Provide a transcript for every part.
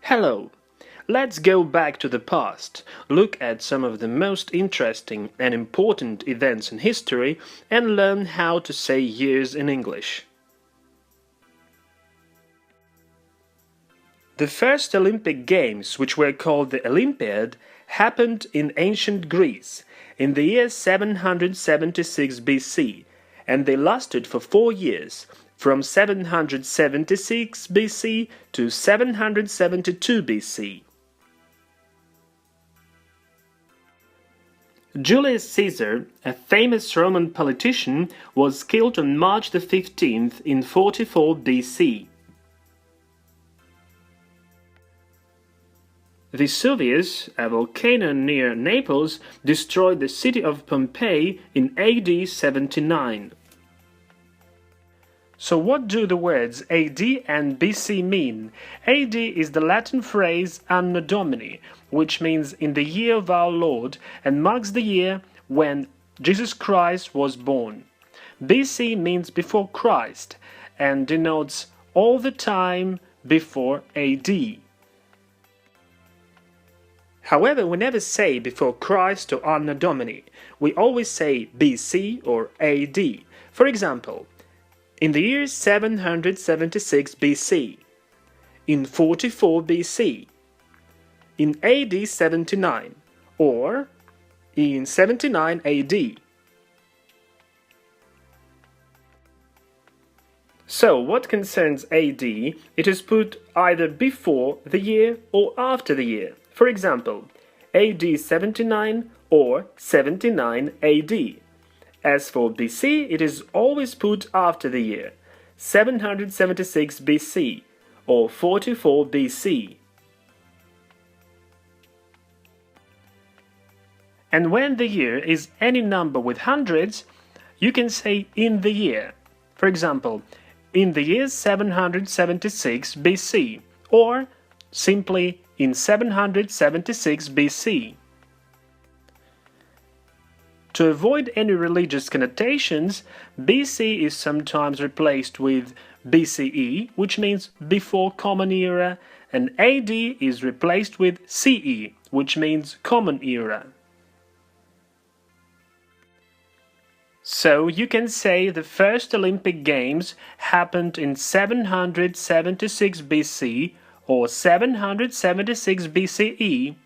Hello! Let's go back to the past, look at some of the most interesting and important events in history, and learn how to say years in English. The first Olympic Games, which were called the Olympiad, happened in ancient Greece in the year 776 BC, and they lasted for 4 years, from 776 BC to 772 BC. Julius Caesar, a famous Roman politician, was killed on March the 15th in 44 BC. Vesuvius, a volcano near Naples, destroyed the city of Pompeii in AD 79. So what do the words AD and BC mean? AD is the Latin phrase Anno Domini, which means in the year of our Lord, and marks the year when Jesus Christ was born. BC means before Christ, and denotes all the time before AD. However, we never say before Christ or Anno Domini. We always say BC or AD. For example, in the year 776 BC, in 44 BC, in AD 79, or in 79 AD. So, what concerns AD, it is put either before the year or after the year. For example, AD 79 or 79 AD. As for BC, it is always put after the year, 776 BC or 44 BC. And when the year is any number with hundreds, you can say in the year. For example, in the year 776 BC, or simply in 776 BC. To avoid any religious connotations, BC is sometimes replaced with BCE, which means before Common Era, and AD is replaced with CE, which means Common Era. So you can say the first Olympic Games happened in 776 BC or 776 BCE.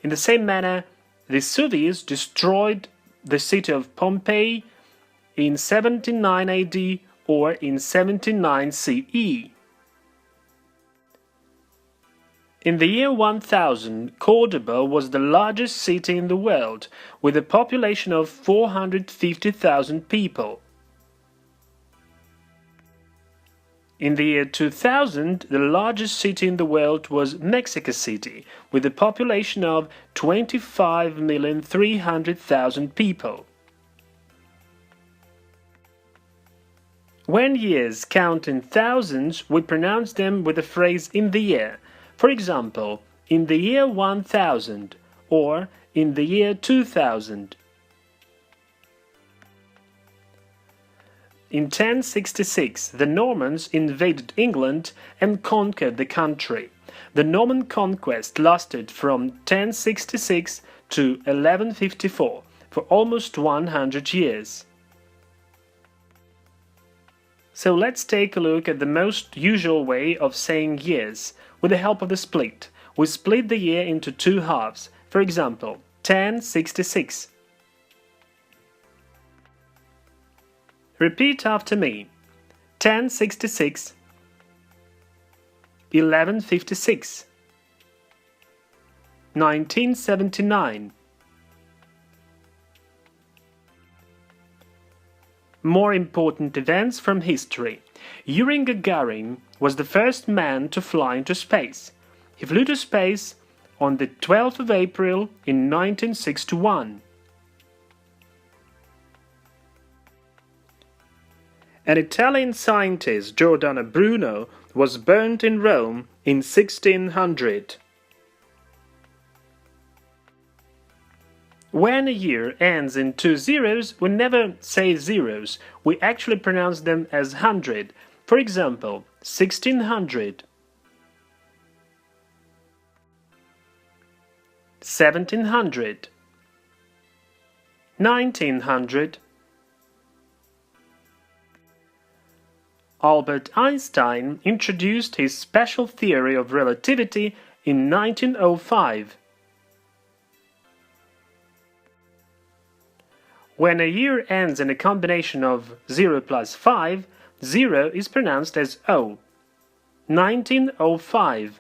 In the same manner, Vesuvius destroyed the city of Pompeii in 79 AD or in 79 CE. In the year 1000, Cordoba was the largest city in the world, with a population of 450,000 people. In the year 2000, the largest city in the world was Mexico City, with a population of 25,300,000 people. When years count in thousands, we pronounce them with the phrase in the year. For example, in the year 1000 or in the year 2000. In 1066, the Normans invaded England and conquered the country. The Norman conquest lasted from 1066 to 1154, for almost 100 years. So let's take a look at the most usual way of saying years, with the help of the split. We split the year into two halves. For example, 1066. Repeat after me. 1066, 1156, 1979. More important events from history. Yuri Gagarin was the first man to fly into space. He flew to space on the 12th of April in 1961. An Italian scientist, Giordano Bruno, was burnt in Rome in 1600. When a year ends in two zeros, we never say zeros, we actually pronounce them as 100. For example, 1600. 1700, 1900. Albert Einstein introduced his special theory of relativity in 1905. When a year ends in a combination of 0 plus 5, 0 is pronounced as O. 1905.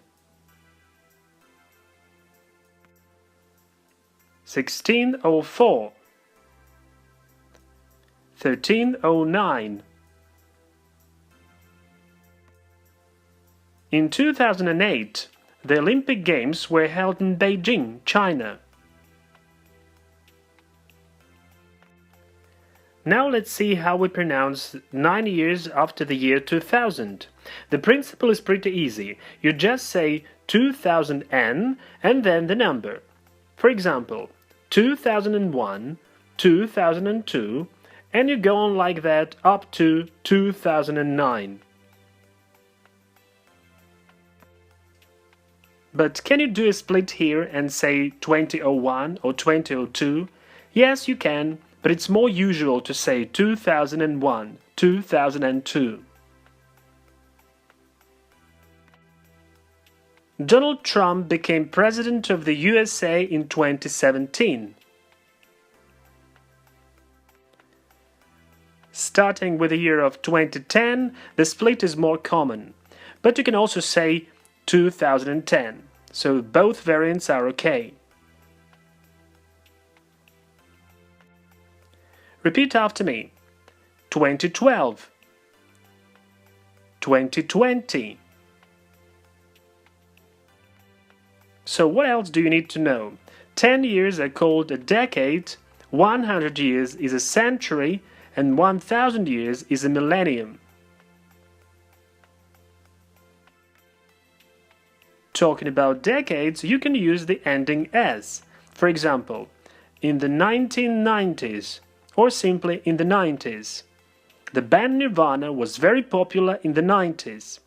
1604. 1309. In 2008, the Olympic Games were held in Beijing, China. Now let's see how we pronounce 9 years after the year 2000. The principle is pretty easy. You just say 2000N and then the number. For example, 2001, 2002, and you go on like that up to 2009. But can you do a split here and say 2001 or 2002? Yes, you can, but it's more usual to say 2001, 2002. Donald Trump became president of the USA in 2017. Starting with the year of 2010, the split is more common, but you can also say 2010, so both variants are okay. Repeat after me. 2012, 2020. So what else do you need to know? 10 years are called a decade, 100 years is a century, and 1000 years is a millennium. Talking about decades, you can use the ending "s". For example, in the 1990s, or simply in the 90s. The band Nirvana was very popular in the 90s.